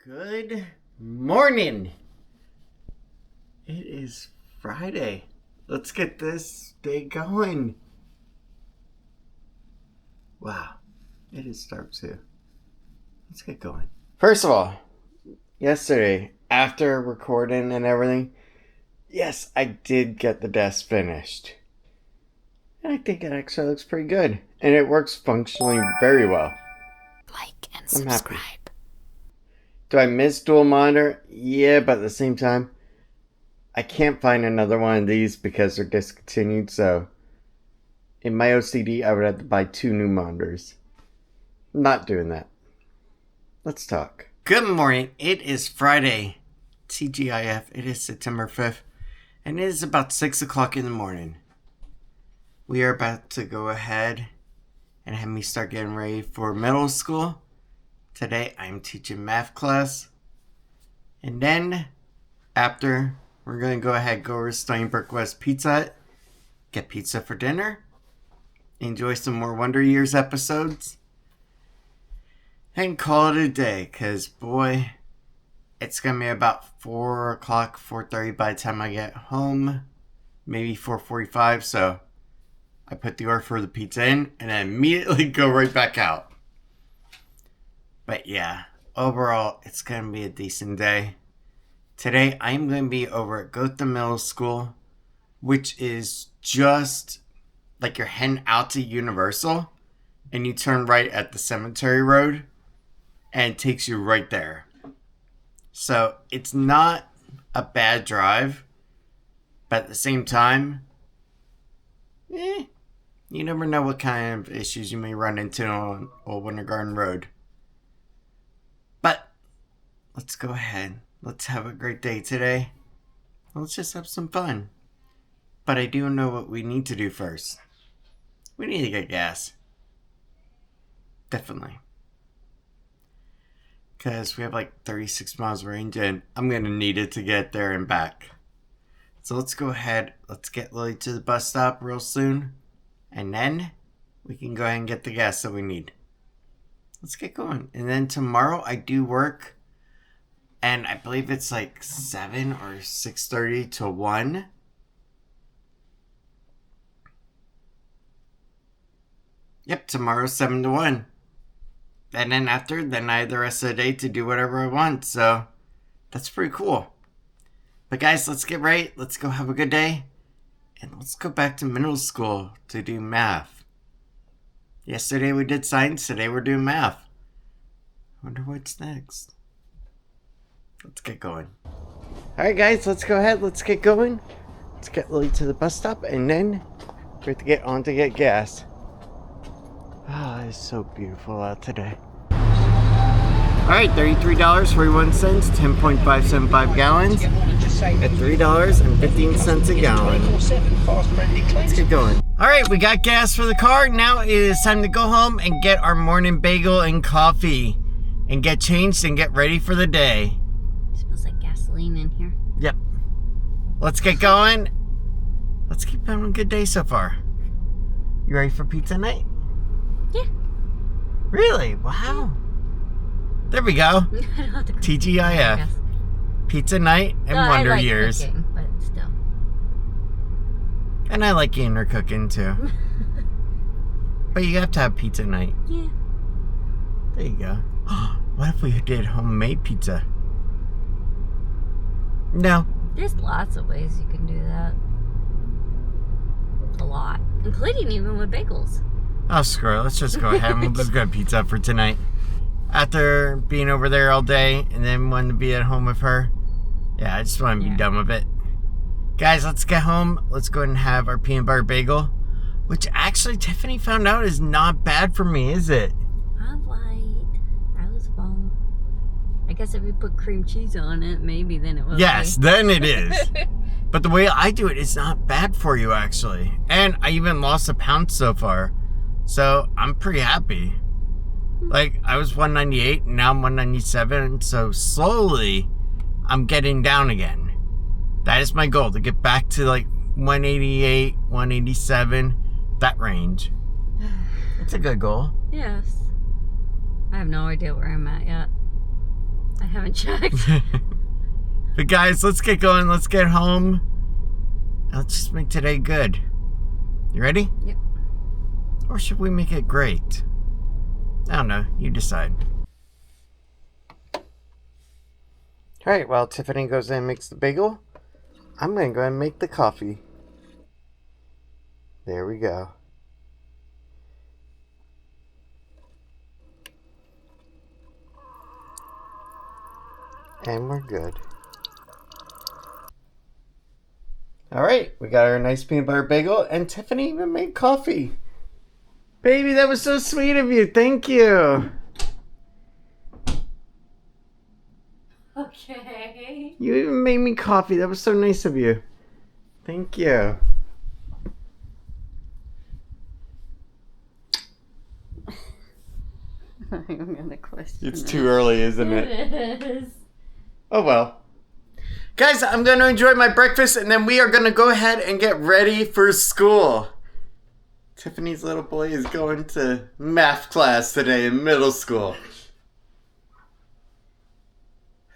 Good morning. It is Friday. Let's get this day going. Wow, it is start too. Let's get going. First of all, yesterday, after recording and everything, yes, I did get the desk finished. And I think it actually looks pretty good. And it works functionally very well. Like and subscribe. Do I miss dual monitor? Yeah, but at the same time, I can't find another one of these because they're discontinued, so in my OCD, I would have to buy 2 new monitors. Not doing that. Let's talk. Good morning. It is Friday, TGIF. It is September 5th, and it is about 6 o'clock in the morning. We are about to go ahead and have me start getting ready for middle school. Today, I'm teaching math class. And then, after, we're going to go ahead and go over to Steinberg West Pizza Hut, get pizza for dinner, enjoy some more Wonder Years episodes, and call it a day, because, boy, it's going to be about 4 o'clock, 4:30 by the time I get home, maybe 4:45, so I put the order for the pizza in, and then immediately go right back out. But yeah, overall, it's going to be a decent day. Today, I'm going to be over at Gotha Middle School, which is just like you're heading out to Universal, and you turn right at the Cemetery Road, and it takes you right there. So, it's not a bad drive, but at the same time, you never know what kind of issues you may run into on Old Winter Garden Road. But let's go ahead. Let's have a great day today. Let's just have some fun. But I do know what we need to do first. We need to get gas. Definitely. Because we have like 36 miles range and I'm going to need it to get there and back. So let's go ahead. Let's get Lily to the bus stop real soon. And then we can go ahead and get the gas that we need. Let's get going. And then tomorrow I do work. And I believe it's like 7 or 6:30 to 1. Yep, tomorrow 7 to 1. And then after, then I have the rest of the day to do whatever I want. So that's pretty cool. But guys, let's get right. Let's go have a good day. And let's go back to middle school to do math. Yesterday we did science, today we're doing math. I wonder what's next. Let's get going. Alright guys, let's go ahead, let's get going. Let's get Lily to the bus stop and then we have to get on to get gas. Ah, it's so beautiful out today. Alright, $33.41, 10.575 gallons at $3.15 a gallon. Let's get going. Alright, we got gas for the car. Now it is time to go home and get our morning bagel and coffee and get changed and get ready for the day. It smells like gasoline in here. Yep. Let's get going. Let's keep having a good day so far. You ready for pizza night? Yeah. Really? Wow. There we go. TGIF. Pizza night and Wonder I like Years. Cooking, but still. And I like eating her cooking too. But you have to have pizza night. Yeah. There you go. What if we did homemade pizza? No. There's lots of ways you can do that. A lot. Including even with bagels. Oh, screw it. Let's just go ahead and we'll just go pizza for tonight. After being over there all day and then wanting to be at home with her. Yeah, I just want to be done with it. Guys, let's get home. Let's go ahead and have our peanut butter bagel. Which actually Tiffany found out is not bad for me, is it? I was wrong. I guess if you put cream cheese on it, maybe then it will. Yes, then it is. But the way I do it is not bad for you, actually. And I even lost 1 pound so far. So I'm pretty happy. Like, I was 198, and now I'm 197, so slowly, I'm getting down again. That is my goal, to get back to, like, 188, 187, that range. It's a good goal. Yes. I have no idea where I'm at yet. I haven't checked. But guys, let's get going. Let's get home. Let's just make today good. You ready? Yep. Or should we make it great? I don't know. You decide. Alright, while Tiffany goes in and makes the bagel, I'm going to go ahead and make the coffee. There we go. And we're good. Alright, we got our nice peanut butter bagel, and Tiffany even made coffee. Baby, that was so sweet of you. Thank you. Okay. You even made me coffee. That was so nice of you. Thank you. I'm gonna question It's it. too early, isn't it? It is. Oh well. Guys, I'm going to enjoy my breakfast, and then we are going to go ahead and get ready for school. Tiffany's little boy is going to math class today in middle school.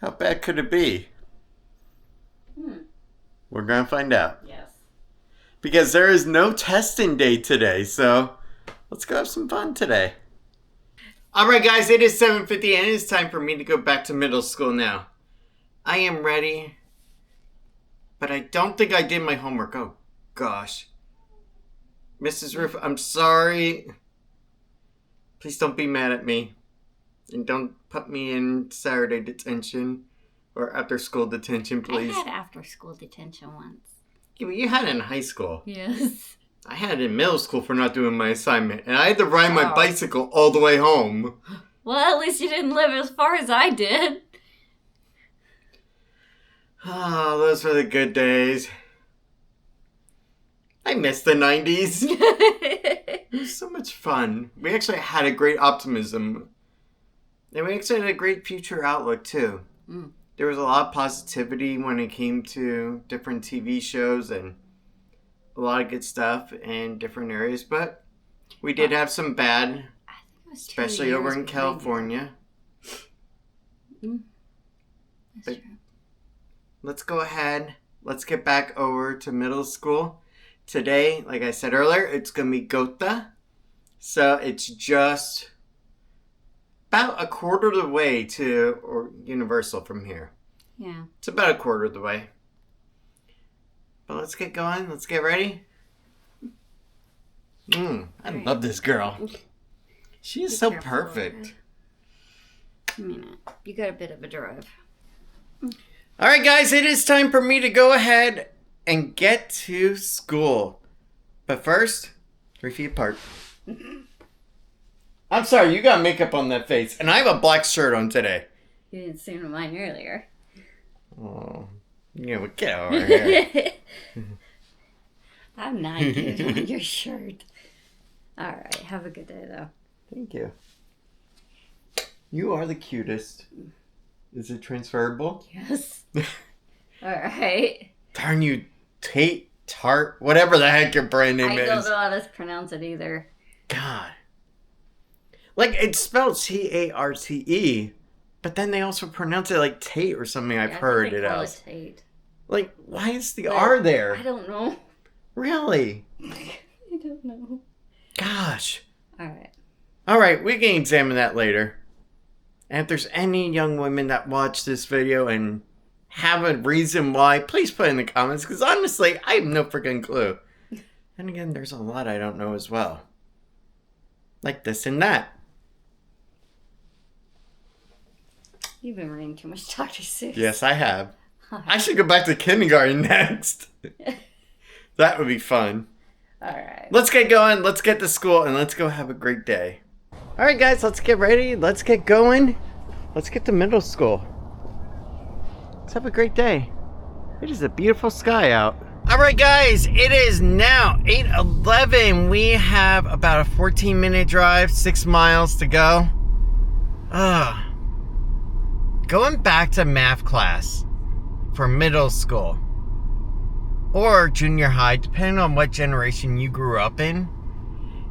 How bad could it be? We're going to find out. Yes. Because there is no testing day today, so let's go have some fun today. Alright guys, it is 7:50 and it is time for me to go back to middle school now. I am ready, but I don't think I did my homework. Oh gosh. Mrs. Roof, I'm sorry. Please don't be mad at me. And don't put me in Saturday detention or after school detention, please. I had after school detention once. Yeah, but you had it in high school. Yes. I had it in middle school for not doing my assignment, and I had to ride my Oh. bicycle all the way home. Well, at least you didn't live as far as I did. Oh, those were the good days. I miss the 90s. It was so much fun. We actually had a great optimism. And we actually had a great future outlook, too. Mm. There was a lot of positivity when it came to different TV shows and a lot of good stuff in different areas. But we did have some bad, I think it was 2 especially years over in behind California. you. That's But- true. Let's go ahead. Let's get back over to middle school. Today, like I said earlier, it's going to be Gotha. So it's just about a quarter of the way to Universal from here. Yeah. It's about a quarter of the way. But let's get going. Let's get ready. I Alright. love this girl. She is Be so careful, perfect. okay? I mean, you got a bit of a drive. All right, guys, it is time for me to go ahead and get to school. But first, 3 feet apart. I'm sorry, you got makeup on that face, and I have a black shirt on today. You didn't see mine earlier. Oh, yeah, well, get over here. I'm not getting on your shirt. All right. Have a good day, though. Thank you. You are the cutest. Is it transferable? Yes. All right. Darn you, Tart, whatever the heck your brand name I is. don't know how to pronounce it either. God. Like, it's spelled Tarte, but then they also pronounce it like Tate or something. I've heard it call as. Tate. Like, why is the But R there? I don't know. Really? I don't know. Gosh. All right. Alright, we can examine that later. And if there's any young women that watch this video and have a reason why, please put in the comments, because honestly, I have no freaking clue. And again, there's a lot I don't know as well. Like this and that. You've been reading too much Dr. Seuss. Yes, I have. I should go back to kindergarten next. That would be fun. All right. Let's get going, let's get to school, and let's go have a great day. Alright guys, let's get ready, let's get going. Let's get to middle school. Let's have a great day. It is a beautiful sky out. Alright guys, it is now 8:11. We have about a 14-minute drive, 6 miles to go. Going back to math class for middle school or junior high, depending on what generation you grew up in,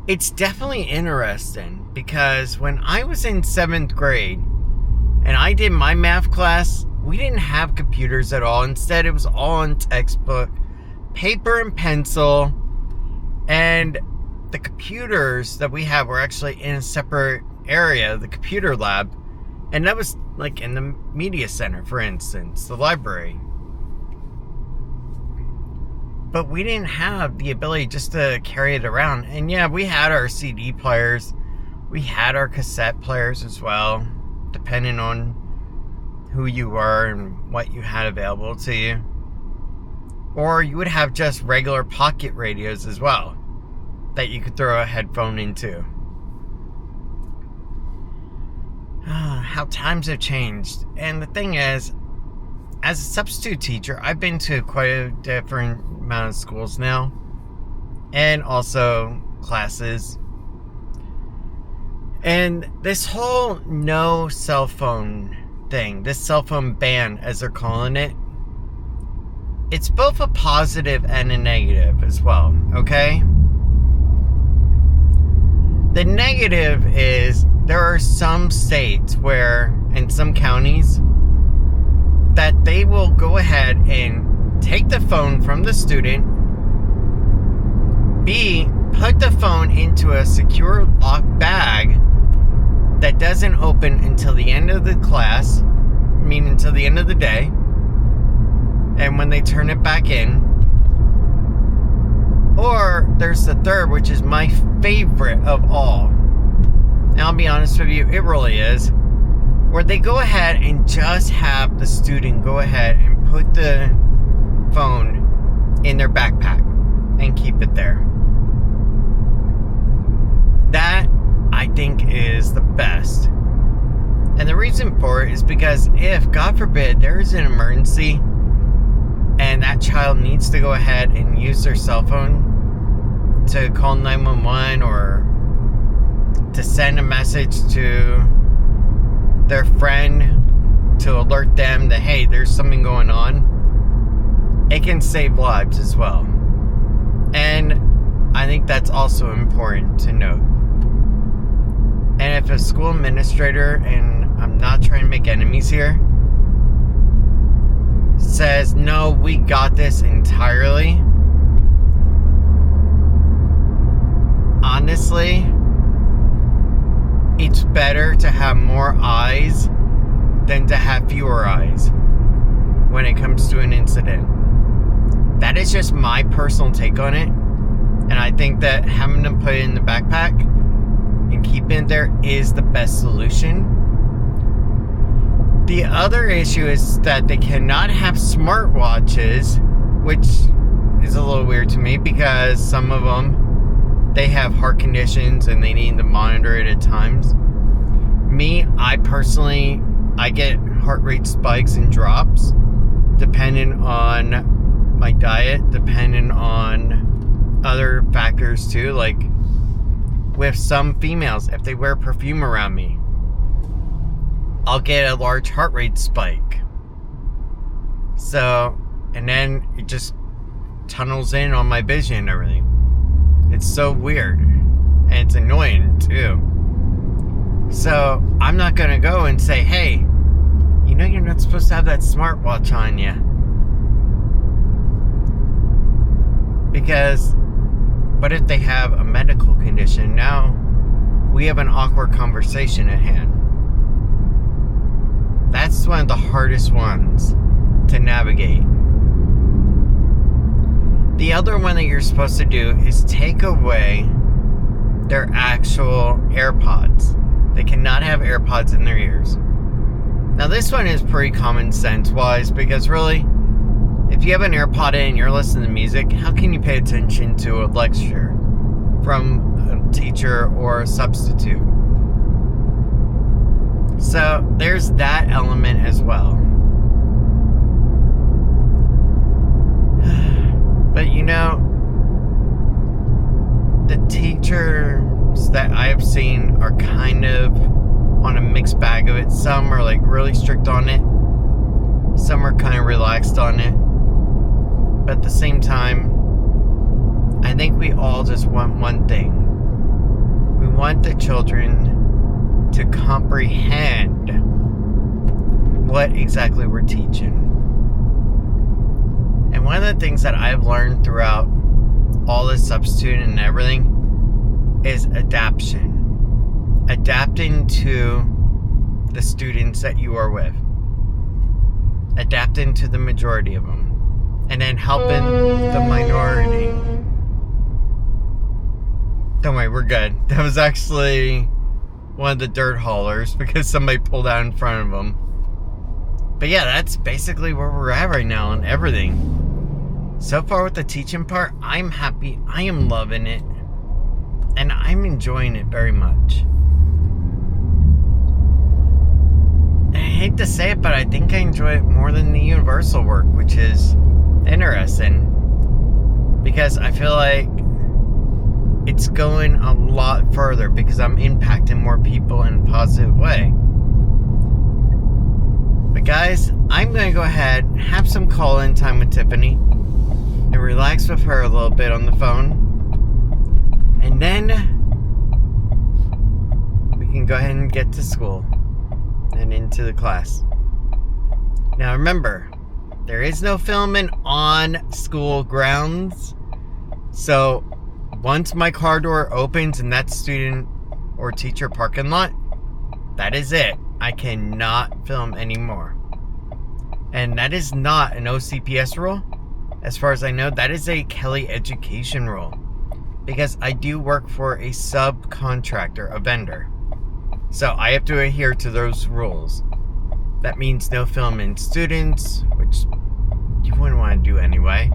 it's definitely interesting because when I was in 7th grade and I did my math class, we didn't have computers at all. Instead, it was all on textbook, paper and pencil, and the computers that we have were actually in a separate area, the computer lab, and that was like in the media center, for instance, the library. But we didn't have the ability just to carry it around. And yeah, we had our CD players, we had our cassette players as well, depending on who you were and what you had available to you. Or you would have just regular pocket radios as well that you could throw a headphone into. How times have changed. And the thing is, as a substitute teacher, I've been to quite a different amount of schools now, and also classes. And this whole no cell phone thing, this cell phone ban, as they're calling it, it's both a positive and a negative as well, okay? The negative is there are some states where, and some counties, that they will go ahead and take the phone from the student, B, put the phone into a secure locked bag that doesn't open until the end of the class, meaning until the end of the day, and when they turn it back in. Or there's the third, which is my favorite of all. And I'll be honest with you, it really is. Where they go ahead and just have the student go ahead and put the phone in their backpack and keep it there. That, I think, is the best. And the reason for it is because if, God forbid, there is an emergency and that child needs to go ahead and use their cell phone to call 911 or to send a message to their friend to alert them that, hey, there's something going on, it can save lives as well. And I think that's also important to note. And if a school administrator, and I'm not trying to make enemies here, says, no, we got this entirely, honestly, it's better to have more eyes than to have fewer eyes when it comes to an incident. That is just my personal take on it. And I think that having them put it in the backpack and keep it there is the best solution. The other issue is that they cannot have smartwatches, which is a little weird to me because some of them, they have heart conditions and they need to monitor it at times. Me, I personally, I get heart rate spikes and drops depending on my diet, depending on other factors too. Like with some females, if they wear perfume around me, I'll get a large heart rate spike. So, and then it just tunnels in on my vision and everything. It's so weird. And it's annoying too. So, I'm not going to go and say, hey, you know you're not supposed to have that smartwatch on you. Because, what if they have a medical condition? Now, we have an awkward conversation at hand. That's one of the hardest ones to navigate. The other one that you're supposed to do is take away their actual AirPods. They cannot have AirPods in their ears. Now this one is pretty common sense wise, because really, if you have an AirPod in and you're listening to music, how can you pay attention to a lecture from a teacher or a substitute? So there's that element as well. But you know, the teachers that I have seen are kind of on a mixed bag of it. Some are like really strict on it. Some are kind of relaxed on it. But at the same time, I think we all just want one thing. We want the children to comprehend what exactly we're teaching. And one of the things that I've learned throughout all this substitute and everything is adaptation. Adapting to the students that you are with. Adapting to the majority of them. And then helping the minority. Don't worry, we're good. That was actually one of the dirt haulers because somebody pulled out in front of them. But yeah, that's basically where we're at right now on everything. So far with the teaching part, I'm happy. I am loving it. And I'm enjoying it very much. And I hate to say it, but I think I enjoy it more than the universal work, which is interesting. Because I feel like it's going a lot further because I'm impacting more people in a positive way. But guys, I'm going to go ahead and have some call-in time with Tiffany and relax with her a little bit on the phone. And then we can go ahead and get to school and into the class. Now remember, there is no filming on school grounds. So once my car door opens in that student or teacher parking lot, that is it. I cannot film anymore. And that is not an OCPS rule. As far as I know, that is a Kelly education rule. Because I do work for a subcontractor, a vendor. So I have to adhere to those rules. That means no filming students, which you wouldn't want to do anyway.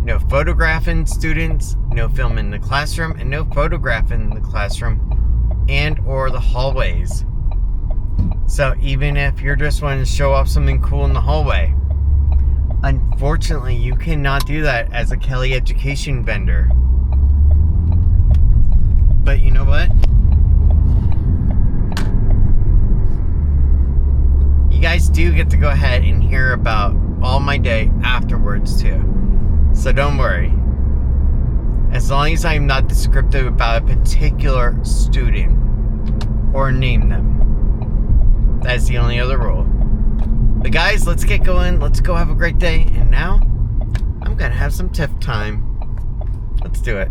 No photographing students, no film in the classroom, and no photographing in the classroom and or the hallways. So even if you're just wanting to show off something cool in the hallway, unfortunately you cannot do that as a Kelly education vendor. But you know what? You guys do get to go ahead and hear about all my day afterwards too. So don't worry. As long as I'm not descriptive about a particular student or name them. That's the only other rule. But guys, let's get going. Let's go have a great day. And now, I'm going to have some Tiff time. Let's do it.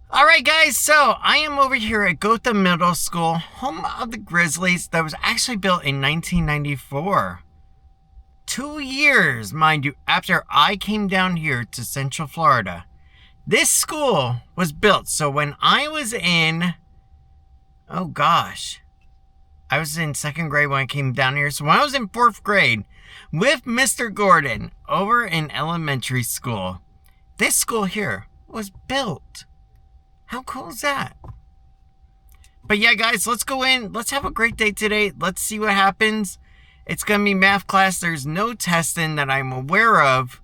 Alright guys, so I am over here at Gotha Middle School, home of the Grizzlies, that was actually built in 1994. 2 years, mind you, after I came down here to Central Florida. This school was built, so when I was in, I was in 2nd grade when I came down here. So when I was in 4th grade with Mr. Gordon over in elementary school, this school here was built. How cool is that? But yeah, guys, let's go in. Let's have a great day today. Let's see what happens. It's going to be math class. There's no testing that I'm aware of.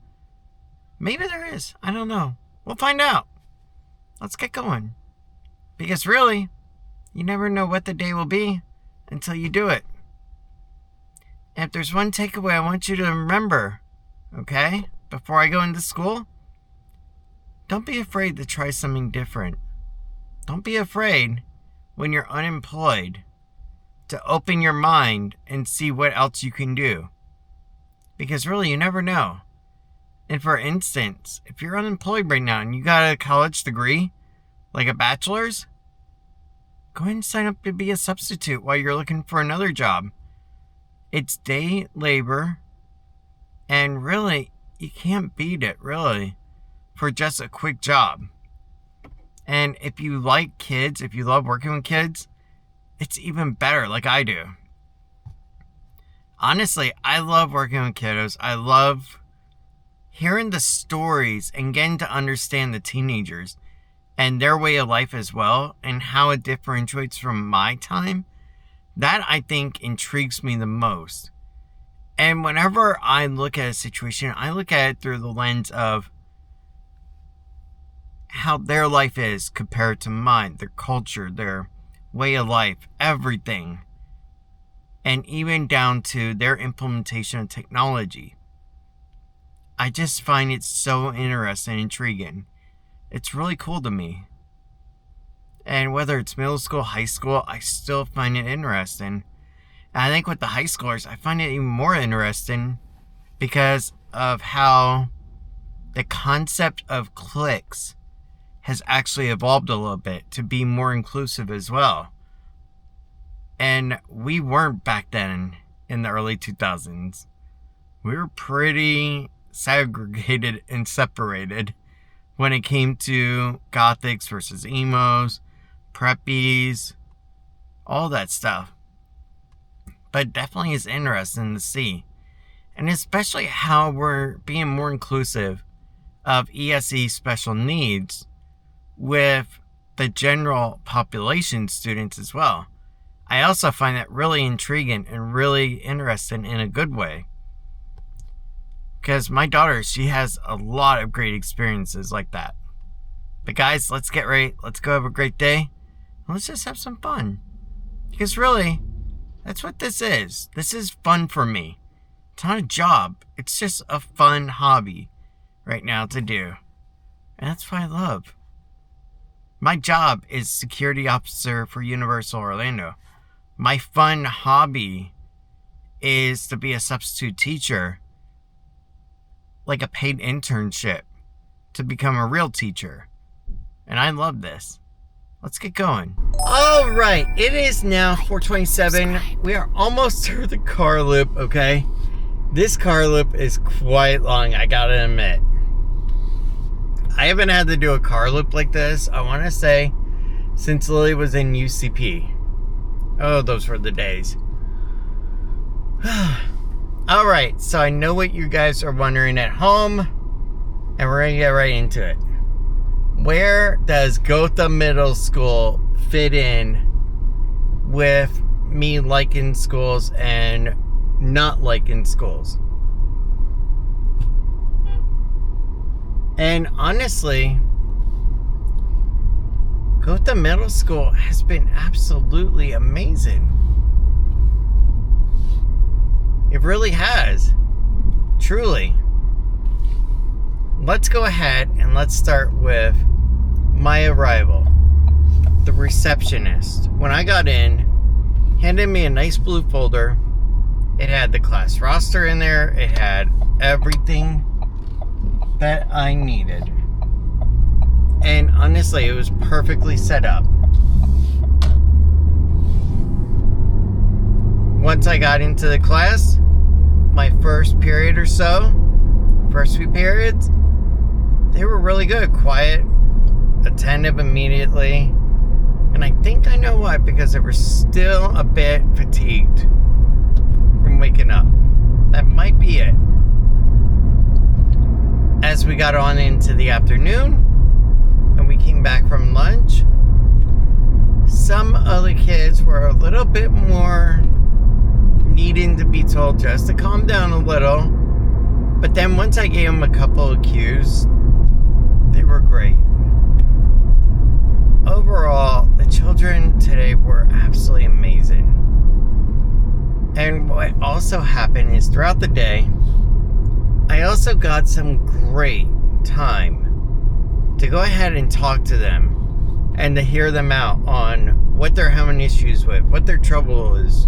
Maybe there is. I don't know. We'll find out. Let's get going. Because really, you never know what the day will be until you do it. And if there's one takeaway I want you to remember, okay, before I go into school, don't be afraid to try something different. Don't be afraid when you're unemployed to open your mind and see what else you can do. Because really, you never know. And for instance, if you're unemployed right now and you got a college degree, like a bachelor's, go ahead and sign up to be a substitute while you're looking for another job. It's day labor, and really, you can't beat it, really, for just a quick job. And if you like kids, if you love working with kids, it's even better, like I do. Honestly, I love working with kiddos. I love hearing the stories and getting to understand the teenagers and their way of life as well, and how it differentiates from my time. That, I think, intrigues me the most. And whenever I look at a situation, I look at it through the lens of how their life is compared to mine, their culture, their way of life, everything. And even down to their implementation of technology. I just find it so interesting and intriguing. It's really cool to me. And whether it's middle school, high school, I still find it interesting. And I think with the high schoolers, I find it even more interesting because of how the concept of cliques has actually evolved a little bit to be more inclusive as well. And we weren't back then in the early 2000s. We were pretty segregated and separated when it came to gothics versus emos, preppies, all that stuff. But it definitely is interesting to see. And especially how we're being more inclusive of ESE special needs with the general population students as well. I also find that really intriguing and really interesting in a good way. Because my daughter, she has a lot of great experiences like that. But guys, let's get ready. Let's go have a great day. Let's just have some fun. Because really, that's what this is. This is fun for me. It's not a job. It's just a fun hobby right now to do. And that's what I love. My job is security officer for Universal Orlando. My fun hobby is to be a substitute teacher, like a paid internship, to become a real teacher. And I love this. Let's get going. All right, it is now 4:27. We are almost through the car loop, okay? This car loop is quite long, I gotta admit. I haven't had to do a car loop like this, I want to say, since Lily was in UCP. Oh, those were the days. All right, so I know what you guys are wondering at home, and we're going to get right into it. Where does Gotha Middle School fit in with me liking schools and not liking schools? And honestly, Gotha Middle School has been absolutely amazing. It really has. Truly. Let's go ahead and let's start with my arrival. The receptionist, when I got in, handed me a nice blue folder. It had the class roster in there. It had everything that I needed. And honestly, it was perfectly set up. Once I got into the class, my first period or so, first few periods, they were really good. Quiet, attentive immediately. And I think I know why, because they were still a bit fatigued from waking up. That might be it. As we got on into the afternoon, and we came back from lunch, some other kids were a little bit more needing to be told just to calm down a little. But then once I gave them a couple of cues, they were great. Overall, the children today were absolutely amazing. And what also happened is throughout the day, I also got some great time to go ahead and talk to them and to hear them out on what they're having issues with, what their trouble is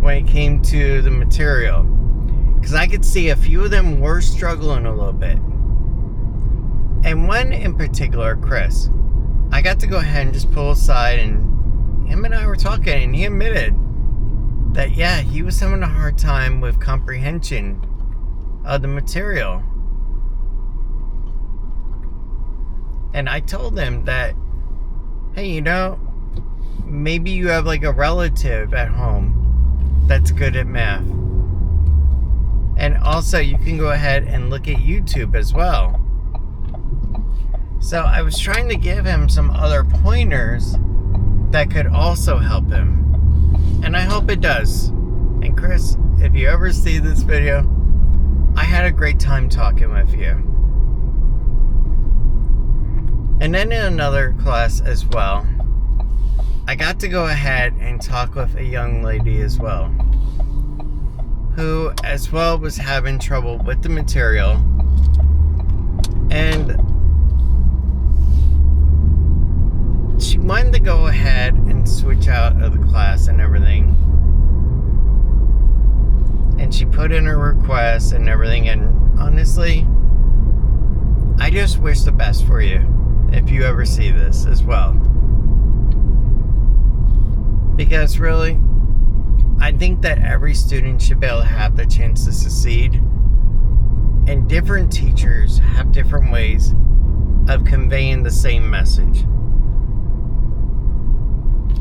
when it came to the material. Because I could see a few of them were struggling a little bit. And one in particular, Chris, I got to go ahead and just pull aside, and him and I were talking, and he admitted that, yeah, he was having a hard time with comprehension of the material. And I told him that, hey, you know, maybe you have like a relative at home that's good at math. And also you can go ahead and look at YouTube as well. So I was trying to give him some other pointers that could also help him. And I hope it does. And Chris, if you ever see this video, I had a great time talking with you. And then in another class as well, I got to go ahead and talk with a young lady as well, who as well was having trouble with the material. And she wanted to go ahead and switch out of the class and everything. And she put in her request and everything. And honestly, I just wish the best for you if you ever see this as well. Because really, I think that every student should be able to have the chance to succeed. And different teachers have different ways of conveying the same message.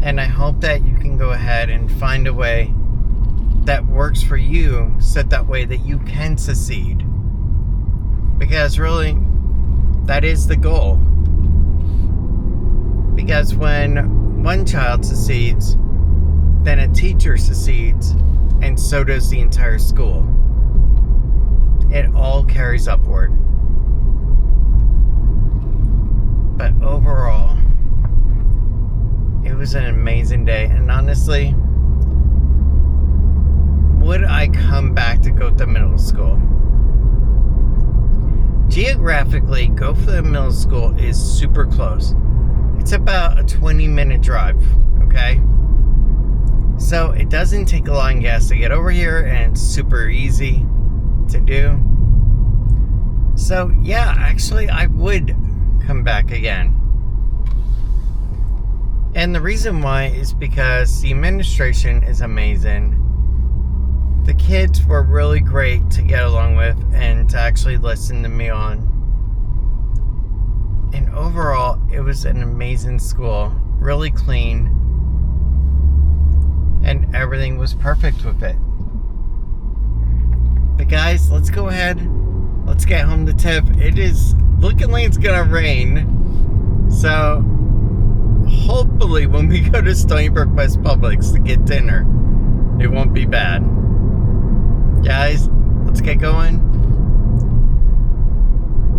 And I hope that you can go ahead and find a way that works for you, so that way that you can succeed. Because really, that is the goal. Because when one child succeeds, then a teacher succeeds, and so does the entire school. It all carries upward. But overall, it was an amazing day, and honestly, would I come back to Gotha Middle School? Geographically, Gotha Middle School is super close. It's about a 20-minute drive, okay? So it doesn't take a lot of gas to get over here, and it's super easy to do. So yeah, actually I would come back again. And the reason why is because the administration is amazing. The kids were really great to get along with and to actually listen to me on. And overall, it was an amazing school. Really clean. And everything was perfect with it. But guys, let's go ahead. Let's get home to Tiff. It is looking like it's gonna rain. So hopefully when we go to Stony Brook West Publix to get dinner, it won't be bad. Guys, let's get going.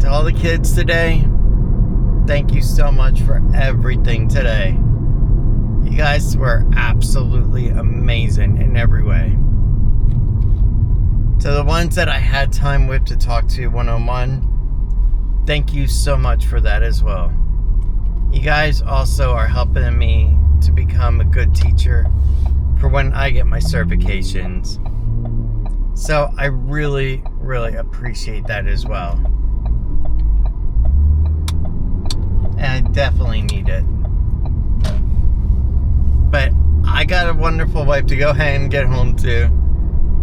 To all the kids today, thank you so much for everything today. You guys were absolutely amazing in every way. To the ones that I had time with to talk to one-on-one, thank you so much for that as well. You guys also are helping me to become a good teacher for when I get my certifications. So I really, really appreciate that as well. And I definitely need it. But I got a wonderful wife to go ahead and get home to.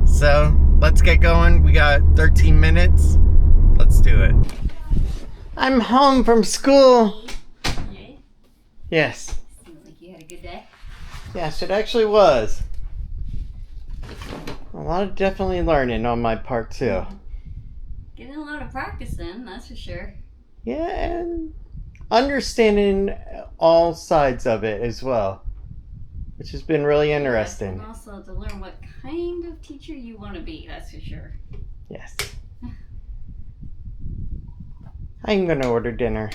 So let's get going. We got 13 minutes. Let's do it. I'm home from school. Yeah? Yes. Seems like you had a good day. Yes, it actually was. A lot of definitely learning on my part too. Getting a lot of practice in, that's for sure. Yeah, and understanding all sides of it as well, which has been really interesting. Yes, and also to learn what kind of teacher you want to be, that's for sure. Yes. I'm gonna order dinner.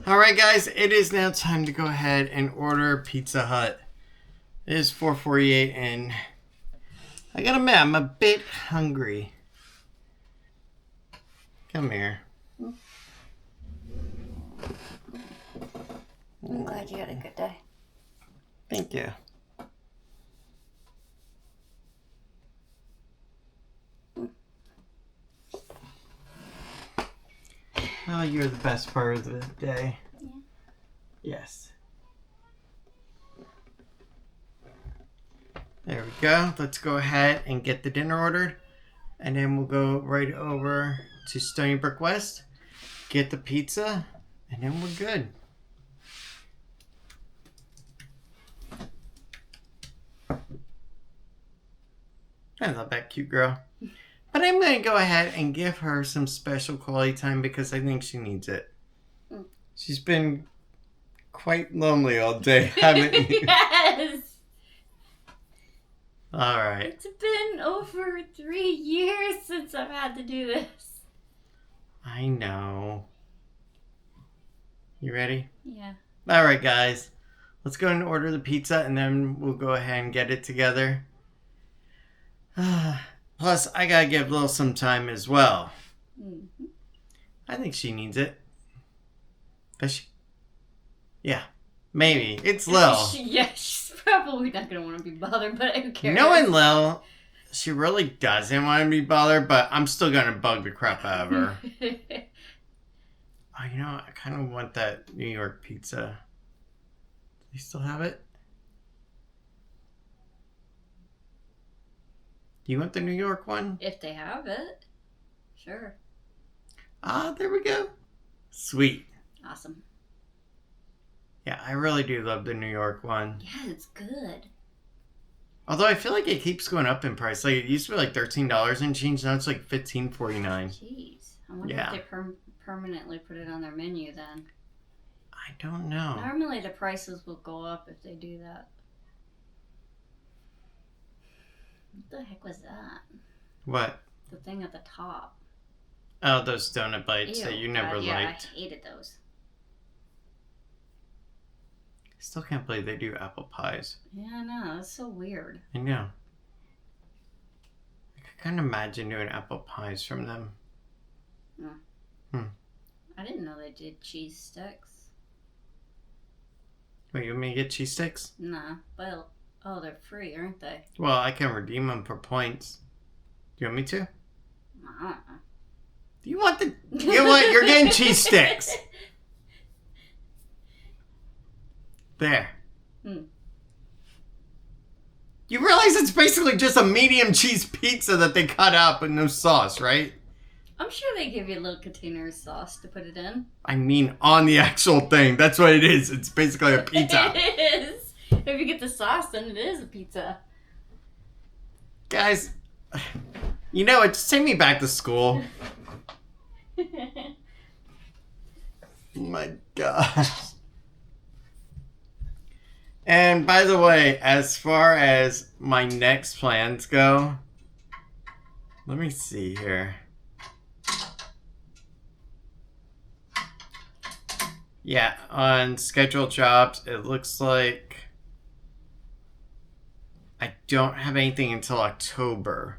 Alright guys, it is now time to go ahead and order Pizza Hut. It is 4:48 and I gotta admit, I'm a bit hungry. Come here. I'm glad you had a good day. Thank you. Oh, you're the best part of the day. Yeah. Yes. There we go. Let's go ahead and get the dinner ordered. And then we'll go right over to Stony Brook West, get the pizza, And then we're good. I love that cute girl. But I'm going to go ahead and give her some special quality time because I think she needs it. She's been quite lonely all day, haven't you? Yes. All right. It's been over 3 years since I've had to do this. I know. You ready? Yeah. All right, guys. Let's go and order the pizza and then we'll go ahead and get it together. Plus, I gotta give Lil some time as well. Mm-hmm. I think she needs it. Does she? Yeah. Maybe. It's Lil. Yeah, she's probably not going to want to be bothered, but who cares? Knowing Lil, she really doesn't want to be bothered, but I'm still gonna bug the crap out of her. Oh, you know, I kind of want that New York pizza. Do you still have it? Do you want the New York one? If they have it. Sure. Ah, there we go. Sweet. Awesome. Yeah, I really do love the New York one. Yeah, it's good. Although I feel like it keeps going up in price. Like, it used to be like $13 and change. Now it's like $15.49. Jeez. I wonder Yeah. if they permanently put it on their menu then. I don't know. Normally the prices will go up if they do that. What the heck was that? What? The thing at the top. Oh, those donut bites Ew, that you never yeah, liked. I hated those. I still can't believe they do apple pies. Yeah, I know. That's so weird. I know. I could kind of imagine doing apple pies from them. I didn't know they did cheese sticks. Wait, you want me to get cheese sticks? Nah, but oh, they're free, aren't they? Well, I can redeem them for points. Do you want me to? I don't know. Do you want the... You know what? You're getting cheese sticks. There. You realize it's basically just a medium cheese pizza that they cut up with no sauce, right? I'm sure they give you a little container of sauce to put it in. I mean, on the actual thing. That's what it is. It's basically a pizza. It is. If you get the sauce, then it is a pizza. Guys, you know what? Just take me back to school. Oh my gosh. And by the way, as far as my next plans go, let me see here. Yeah, on scheduled jobs, it looks like I don't have anything until October.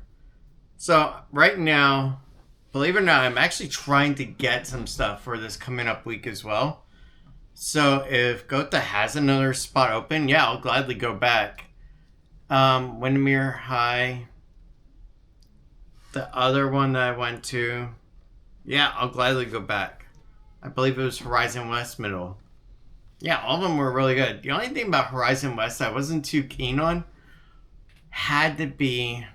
So right now, believe it or not, I'm actually trying to get some stuff for this coming up week as well. So if Gotha has another spot open, yeah, I'll gladly go back. Windermere High, the other one that I went to, yeah, I'll gladly go back. I believe it was Horizon West Middle. Yeah, all of them were really good. The only thing about Horizon West I wasn't too keen on had to be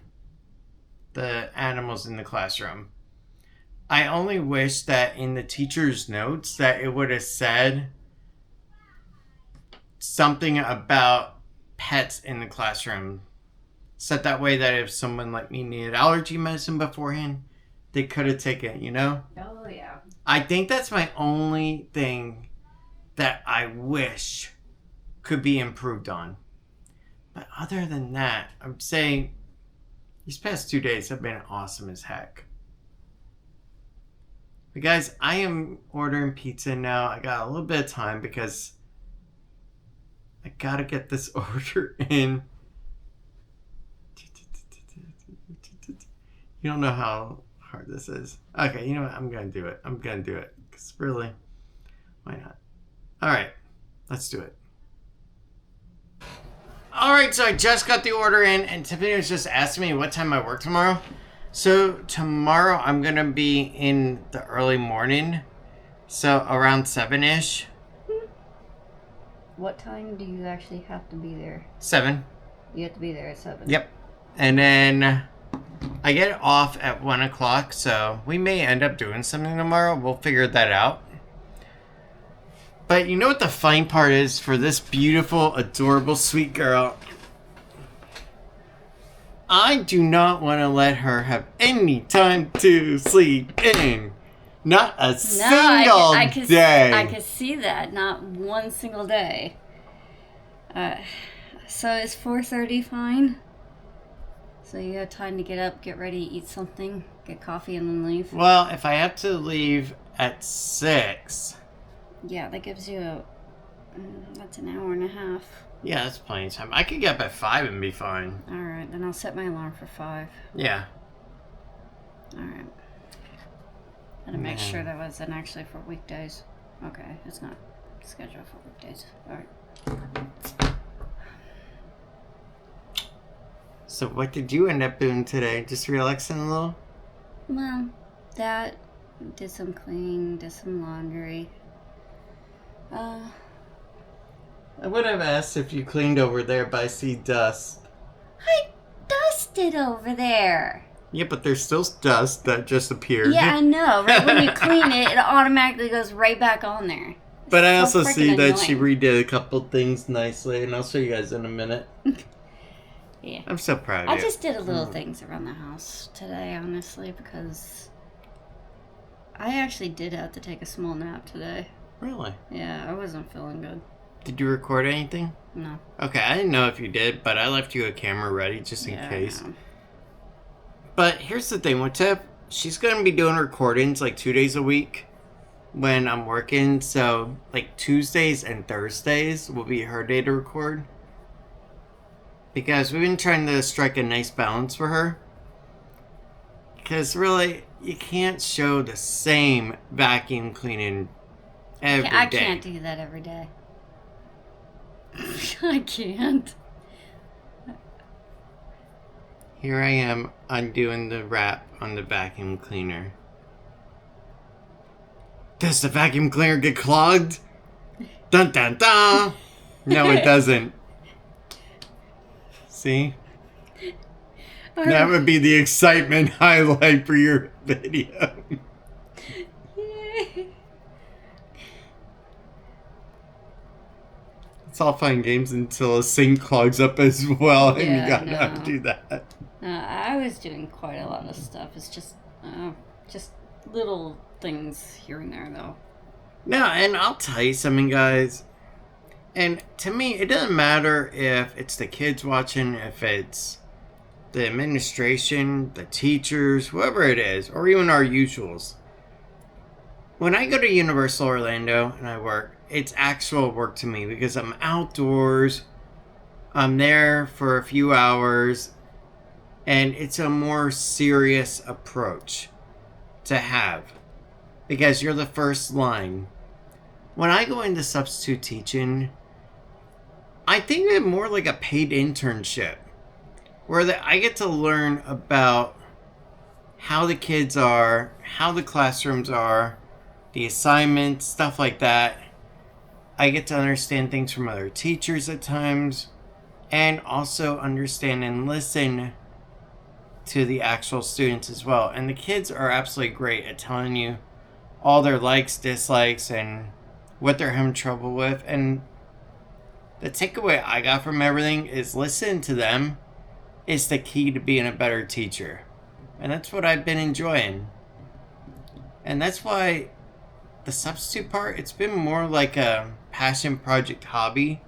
the animals in the classroom. I only wish that in the teacher's notes that it would have said something about pets in the classroom. Set that way that if someone like me needed allergy medicine beforehand, they could have taken it, you know? Oh, yeah. I think that's my only thing that I wish could be improved on. But other than that, I would say these past 2 days have been awesome as heck. But guys, I am ordering pizza now. I got a little bit of time because I gotta get this order in. You don't know how hard this is. Okay, you know what? I'm gonna do it. Because really, why not? Alright, let's do it. Alright, so I just got the order in, and Tiffany was just asking me what time I work tomorrow. So tomorrow I'm gonna be in the early morning, so around 7-ish. What time do you actually have to be there? 7. You have to be there at 7. Yep. And then I get off at 1 o'clock, so we may end up doing something tomorrow. We'll figure that out. But you know what the fine part is for this beautiful, adorable, sweet girl? I do not want to let her have any time to sleep in. Not a single day. I could see that. Not one single day. So is 4:30 fine? So you have time to get up, get ready, eat something, get coffee, and then leave? Well, if I have to leave at 6... Yeah, that gives you that's an hour and a half. Yeah, that's plenty of time. I could get up at 5 and be fine. Alright, then I'll set my alarm for 5. Yeah. Alright. Gotta make sure that wasn't actually for weekdays. Okay, it's not scheduled for weekdays. Alright. So what did you end up doing today? Just relaxing a little? Well, that, did some cleaning, did some laundry. I would have asked if you cleaned over there, but I see dust. I dusted over there. Yeah, but there's still dust that just appeared. Yeah, I know. Right when you clean it, it automatically goes right back on there. But I also see freaking that she annoying. redid a couple things nicely, and I'll show you guys in a minute. Yeah. I'm so proud of you. I just did a little things around the house today, honestly, because I actually did have to take a small nap today. Really? Yeah, I wasn't feeling good. Did you record anything? No. Okay, I didn't know if you did, but I left you a camera ready just in case. No. But here's the thing with Tiff. She's going to be doing recordings like 2 days a week when I'm working. So, like, Tuesdays and Thursdays will be her day to record. Because we've been trying to strike a nice balance for her. Because really, you can't show the same vacuum cleaning every day. I can't do that every day. I can't. Here I am undoing the wrap on the vacuum cleaner. Does the vacuum cleaner get clogged? Dun dun dun! No, it doesn't. See? That would be the excitement highlight for your video. Yay. It's all fun games until a sink clogs up as well, and Yeah, you gotta no. undo that. I was doing quite a lot of stuff. It's just little things here and there, though. No, and I'll tell you something, guys. And to me, it doesn't matter if it's the kids watching, if it's the administration, the teachers, whoever it is, or even our usuals. When I go to Universal Orlando and I work, it's actual work to me because I'm outdoors, I'm there for a few hours, and it's a more serious approach to have because you're the first line. When I go into substitute teaching, I think of it more like a paid internship where I get to learn about how the kids are, how the classrooms are, the assignments, stuff like that. I get to understand things from other teachers at times, and also understand and listen to the actual students as well. And the kids are absolutely great at telling you all their likes, dislikes, and what they're having trouble with. And the takeaway I got from everything is listen to them is the key to being a better teacher. And that's what I've been enjoying. And that's why the substitute part, it's been more like a passion project hobby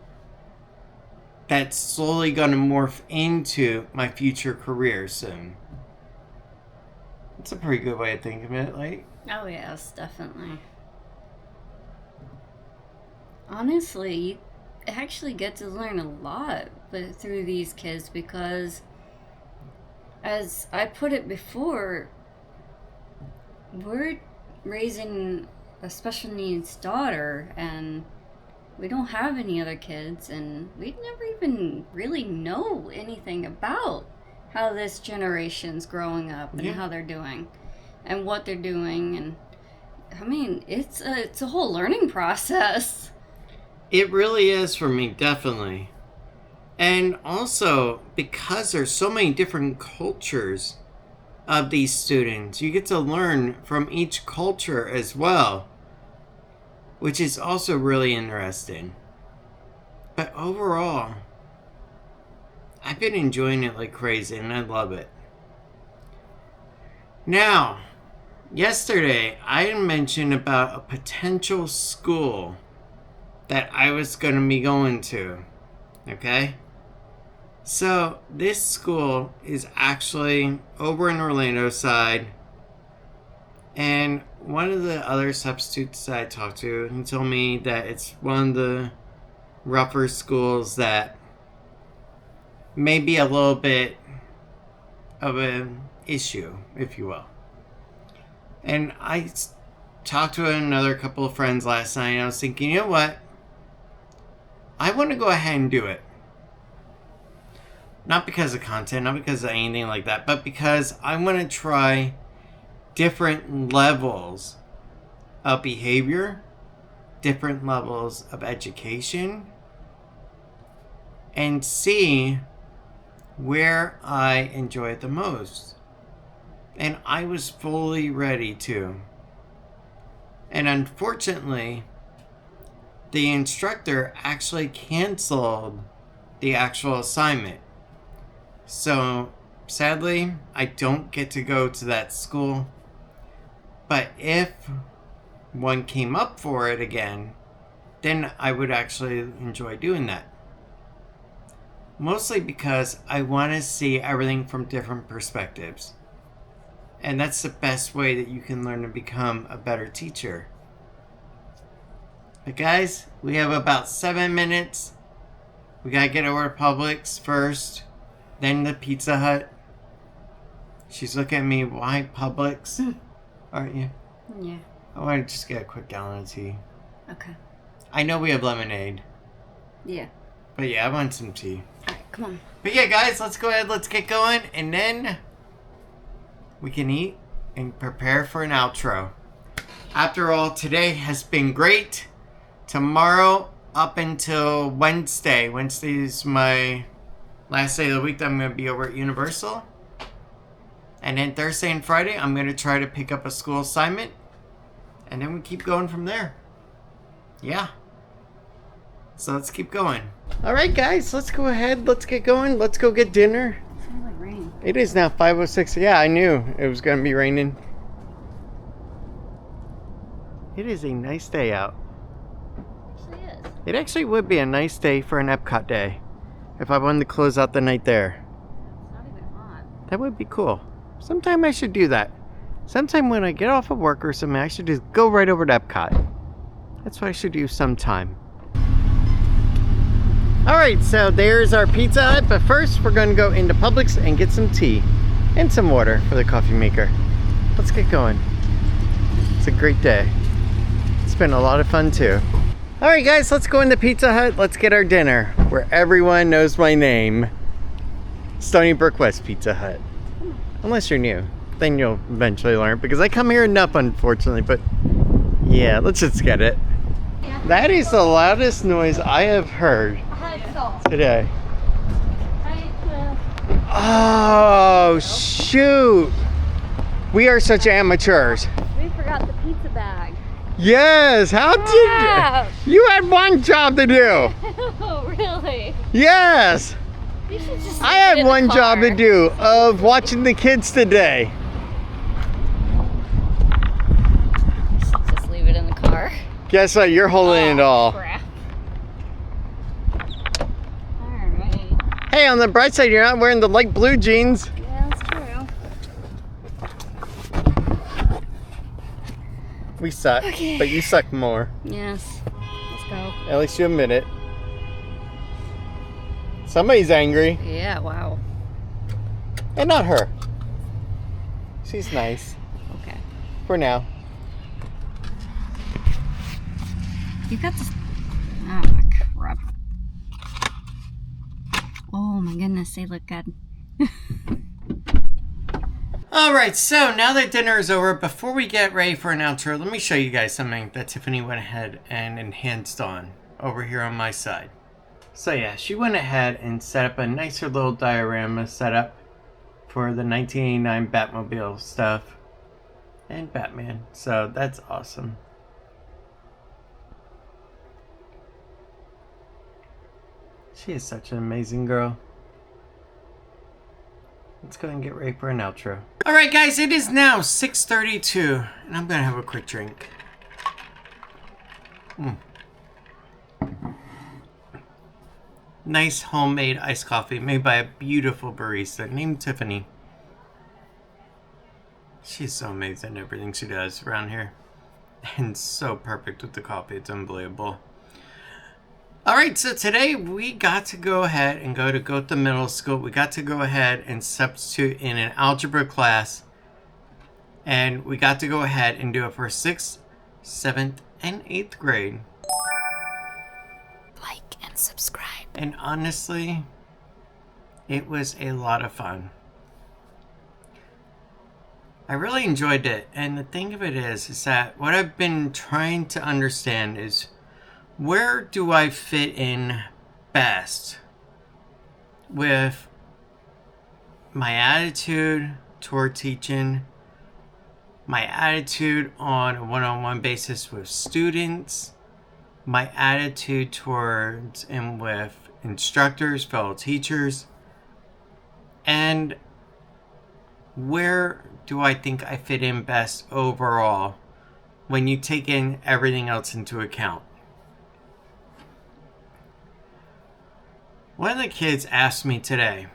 that's slowly going to morph into my future career soon. It's a pretty good way of thinking of it, like. Oh, yes, definitely. Honestly, you actually get to learn a lot through these kids because, as I put it before, we're raising a special needs daughter and we don't have any other kids and we never even really know anything about how this generation's growing up and how they're doing and what they're doing. And I mean, it's a whole learning process. It really is for me, definitely. And also, because there's so many different cultures of these students, you get to learn from each culture as well. which is also really interesting. But overall, I've been enjoying it like crazy, and I love it. Now, yesterday, I mentioned about a potential school that I was going to be going to. Okay? So, this school is actually over in Orlando side. And one of the other substitutes that I talked to, he told me that it's one of the rougher schools that may be a little bit of an issue, if you will. And I talked to another couple of friends last night, and I was thinking, you know what? I want to go ahead and do it. Not because of content, not because of anything like that, but because I want to try different levels of behavior, different levels of education, and see where I enjoy it the most. And I was fully ready to. And unfortunately, the instructor actually canceled the actual assignment. So, sadly, I don't get to go to that school. But if one came up for it again, then I would actually enjoy doing that. Mostly because I want to see everything from different perspectives. And that's the best way that you can learn to become a better teacher. But guys, we have about 7 minutes. We gotta get over to Publix first, then the Pizza Hut. She's looking at me, why Publix? Aren't you? Yeah. I want to just get a quick gallon of tea. Okay. I know we have lemonade. Yeah. But yeah, I want some tea. Alright, come on. But yeah, guys, let's go ahead, let's get going, and then we can eat and prepare for an outro. After all, today has been great. Tomorrow up until Wednesday. Wednesday is my last day of the week that I'm going to be over at Universal. And then Thursday and Friday, I'm going to try to pick up a school assignment. And then we keep going from there. Yeah. So let's keep going. Alright guys, let's go ahead. Let's get going. Let's go get dinner. It sounds like rain. It is now 5:06. Yeah, I knew it was going to be raining. It is a nice day out. It actually would be a nice day for an Epcot day. If I wanted to close out the night there. It's not even hot. That would be cool. Sometime I should do that. Sometime when I get off of work or something, I should just go right over to Epcot. That's what I should do sometime. Alright, so there's our Pizza Hut. But first, we're going to go into Publix and get some tea. And some water for the coffee maker. Let's get going. It's a great day. It's been a lot of fun too. Alright guys, let's go into Pizza Hut. Let's get our dinner. Where everyone knows my name. Stony Brook West Pizza Hut. Unless you're new. Then you'll eventually learn. Because I come here enough, unfortunately. But yeah, let's just get it. That is the loudest noise I have heard today. Oh, shoot. We are such amateurs. We forgot the pizza bag. Yes, how did you? You had one job to do. Oh, really? Yes. You should just I had one job to do of watching the kids today. Just leave it in the car. Guess what? You're holding it all. Crap. Alright. Hey, on the bright side, you're not wearing the light blue jeans. Yeah, that's true. We suck, Okay. but you suck more. Yes. Let's go. At least you admit it. Somebody's angry. Yeah, wow. And not her. She's nice. Okay. For now. You got this. Oh my crap. Oh my goodness, they look good. Alright, so now that dinner is over, before we get ready for an outro, let me show you guys something that Tiffany went ahead and enhanced on over here on my side. So yeah, she went ahead and set up a nicer little diorama setup for the 1989 Batmobile stuff and Batman. So that's awesome. She is such an amazing girl. Let's go and get ready for an outro. Alright guys, it is now 6:32 and I'm gonna have a quick drink. Nice homemade iced coffee made by a beautiful barista named Tiffany. She's so amazing at everything she does around here. And so perfect with the coffee, it's unbelievable. Alright, so today we got to go ahead and go to Gotha Middle School. We got to go ahead and substitute in an algebra class. And we got to go ahead and do it for 6th, 7th, and 8th grade. Like and subscribe. And honestly, it was a lot of fun. I really enjoyed it. And the thing of it is that what I've been trying to understand is, where do I fit in best with my attitude toward teaching, my attitude on a one-on-one basis with students, my attitude towards and with instructors, fellow teachers, and where do I think I fit in best overall when you take in everything else into account? One of the kids asked me today,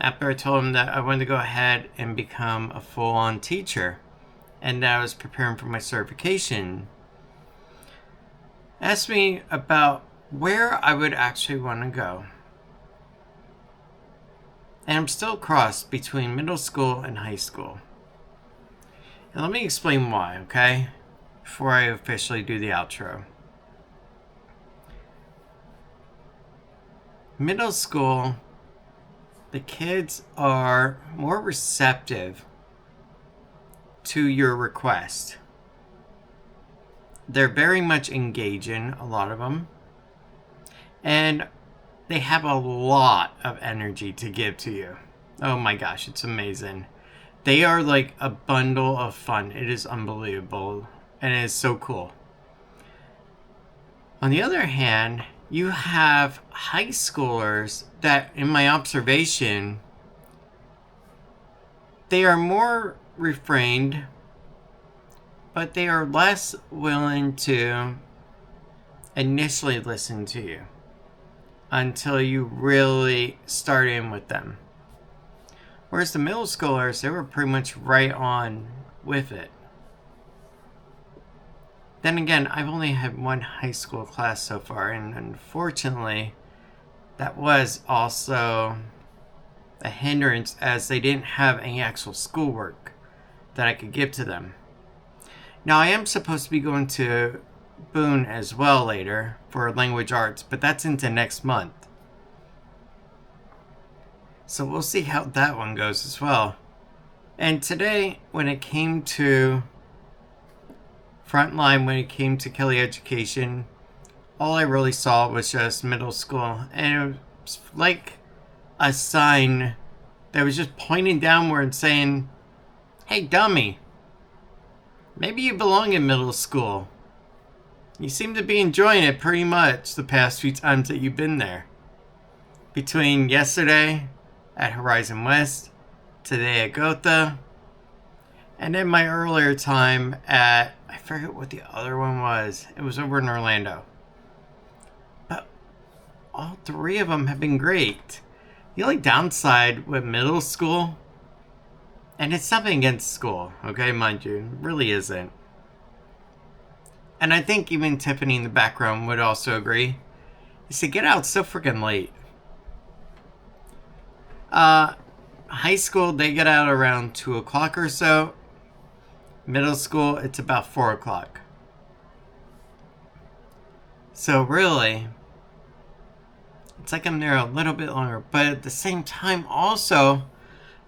after I told him that I wanted to go ahead and become a full-on teacher and that I was preparing for my certification, asked me about where I would actually want to go. And I'm still crossed between middle school and high school. And let me explain why, okay? Before I officially do the outro. Middle school, the kids are more receptive to your request. They're very much engaging, a lot of them. And they have a lot of energy to give to you. Oh my gosh, it's amazing. They are like a bundle of fun. It is unbelievable. And it is so cool. On the other hand, you have high schoolers that, in my observation, they are more refrained, but they are less willing to initially listen to you until you really start in with them. Whereas the middle schoolers, they were pretty much right on with it. Then again, I've only had one high school class so far, and unfortunately, that was also a hindrance as they didn't have any actual schoolwork that I could give to them. Now, I am supposed to be going to Boone as well later for language arts, but that's into next month. So we'll see how that one goes as well. And today, when it came to Frontline, when it came to Kelly Education, all I really saw was just middle school. And it was like a sign that was just pointing downward and saying, hey, dummy, maybe you belong in middle school. You seem to be enjoying it pretty much the past few times that you've been there. Between yesterday at Horizon West, today at Gotha, and then my earlier time at, I forget what the other one was. It was over in Orlando. But all three of them have been great. The only downside with middle school, and it's nothing against school, okay, mind you, it really isn't. And I think even Tiffany in the background would also agree, is to get out so freaking late. High school, they get out around 2 o'clock or so. Middle school, it's about 4 o'clock. So really, it's like I'm there a little bit longer. But at the same time, also,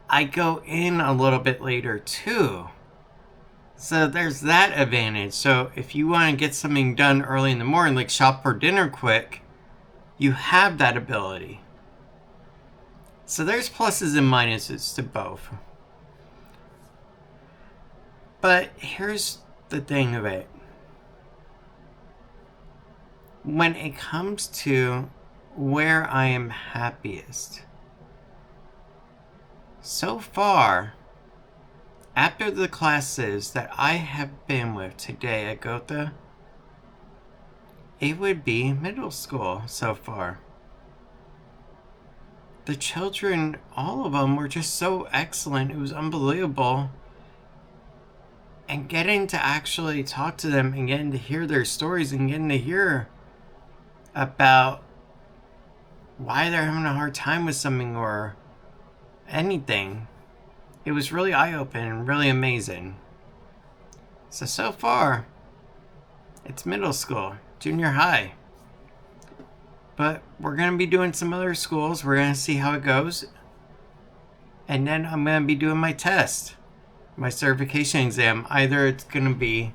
I go in a little bit later too. So there's that advantage. So if you want to get something done early in the morning, like shop for dinner quick, you have that ability. So there's pluses and minuses to both. But here's the thing of it. When it comes to where I am happiest. So far, after the classes that I have been with today at Gotha, it would be middle school so far. The children, all of them, were just so excellent. It was unbelievable. And getting to actually talk to them and getting to hear their stories and getting to hear about why they're having a hard time with something or anything, it was really eye-opening and really amazing. So far, it's middle school, junior high. But we're going to be doing some other schools. We're going to see how it goes. And then I'm going to be doing my test, my certification exam. Either it's going to be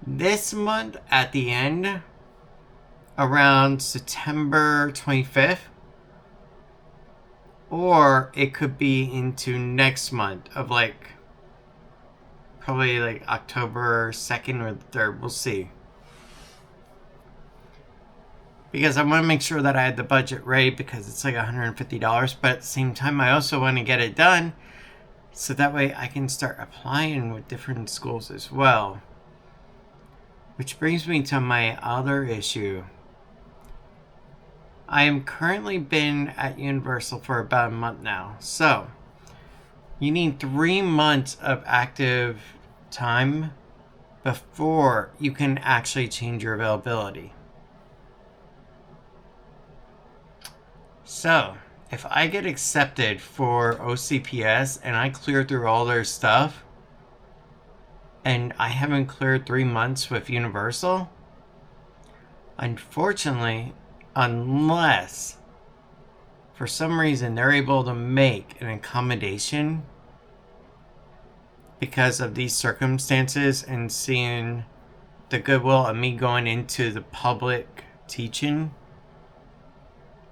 this month at the end, around September 25th, or it could be into next month of probably October 2nd or 3rd. We'll see. Because I want to make sure that I had the budget right, because it's like $150. But at the same time, I also want to get it done so that way I can start applying with different schools as well. Which brings me to my other issue. I am currently been at Universal for about a month now. So, you need 3 months of active time before you can actually change your availability. So, if I get accepted for OCPS and I clear through all their stuff, and I haven't cleared 3 months with Universal, unfortunately, unless for some reason they're able to make an accommodation because of these circumstances and seeing the goodwill of me going into the public teaching,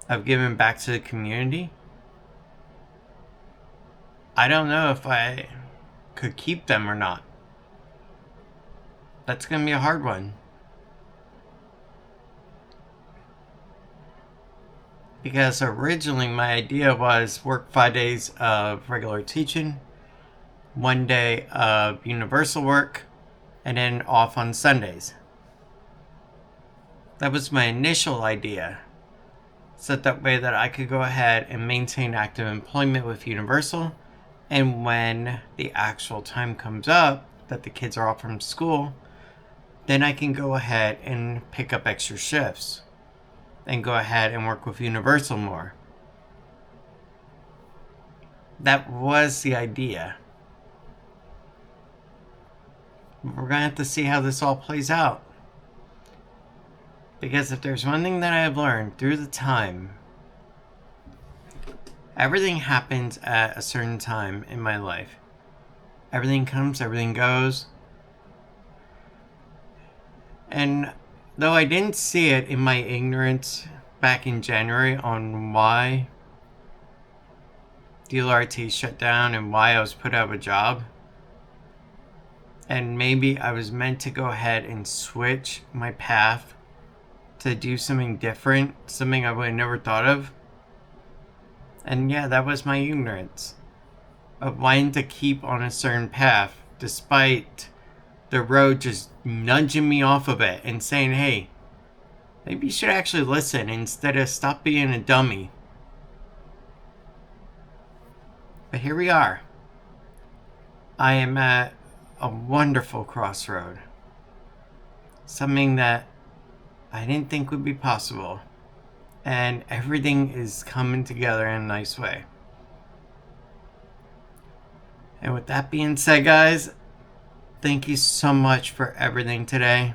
of giving back to the community, I don't know if I could keep them or not. That's going to be a hard one. Because originally my idea was work 5 days of regular teaching, 1 day of universal work, and then off on Sundays. That was my initial idea. So that way that I could go ahead and maintain active employment with Universal, and when the actual time comes up that the kids are off from school, then I can go ahead and pick up extra shifts and go ahead and work with Universal more. That was the idea. We're going to have to see how this all plays out. Because if there's one thing that I have learned through the time, everything happens at a certain time in my life. Everything comes, everything goes. And though I didn't see it in my ignorance back in January on why DLRT shut down and why I was put out of a job, and maybe I was meant to go ahead and switch my path to do something different, something I would have never thought of. And yeah, that was my ignorance of wanting to keep on a certain path despite the road just nudging me off of it and saying, hey, maybe you should actually listen instead of stop being a dummy. But here we are. I am at a wonderful crossroad. Something that I didn't think would be possible. And everything is coming together in a nice way. And with that being said, guys, thank you so much for everything today.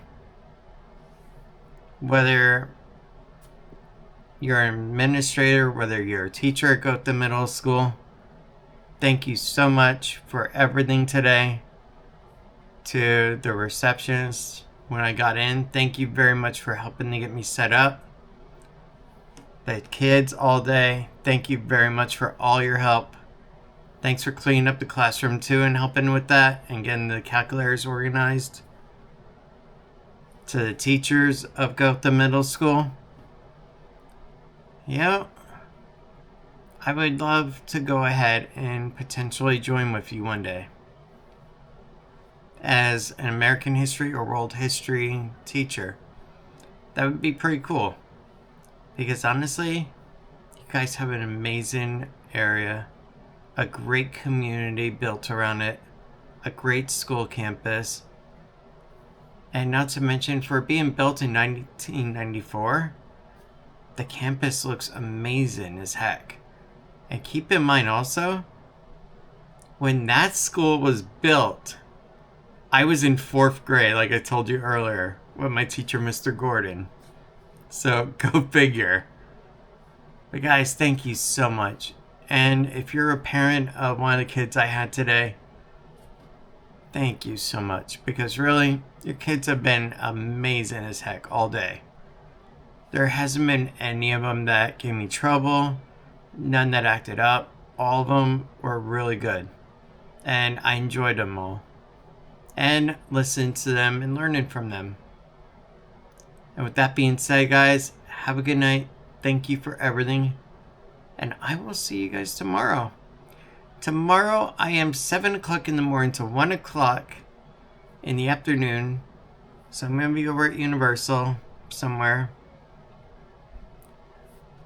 Whether you're an administrator, whether you're a teacher at Gotha Middle School, thank you so much for everything today. To the receptionist when I got in, thank you very much for helping to get me set up. The kids all day, thank you very much for all your help. Thanks for cleaning up the classroom too and helping with that and getting the calculators organized. To the teachers of Gotha Middle School, Yeah, I would love to go ahead and potentially join with you one day as an American history or world history teacher. That would be pretty cool. Because honestly, you guys have an amazing area, a great community built around it, a great school campus, and not to mention, for being built in 1994, the campus looks amazing as heck. And keep in mind also, when that school was built, I was in 4th grade, like I told you earlier, with my teacher, Mr. Gordon. So go figure. But guys, thank you so much. And if you're a parent of one of the kids I had today, thank you so much. Because really, your kids have been amazing as heck all day. There hasn't been any of them that gave me trouble. None that acted up. All of them were really good. And I enjoyed them all. And listened to them and learning from them. And with that being said, guys, have a good night. Thank you for everything. And I will see you guys tomorrow. Tomorrow I am 7 o'clock in the morning to 1 o'clock in the afternoon. So I'm going to be over at Universal somewhere.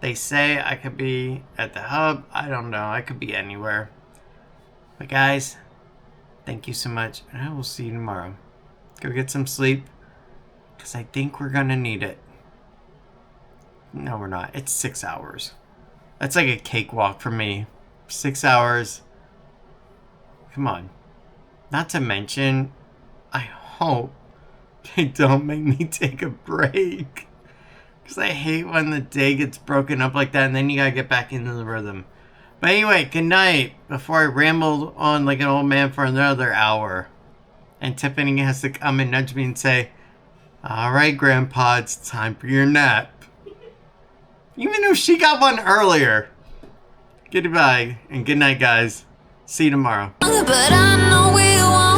They say I could be at the hub. I don't know. I could be anywhere. But guys, thank you so much. And I will see you tomorrow. Go get some sleep. Because I think we're going to need it. No, we're not. It's 6 hours. That's like a cakewalk for me. 6 hours. Come on. Not to mention, I hope they don't make me take a break. Because I hate when the day gets broken up like that and then you gotta get back into the rhythm. But anyway, good night. Before I ramble on like an old man for another hour. And Tiffany has to come and nudge me and say, "Alright, Grandpa, it's time for your nap." Even though she got one earlier. Goodbye and good night, guys. See you tomorrow. But I know we want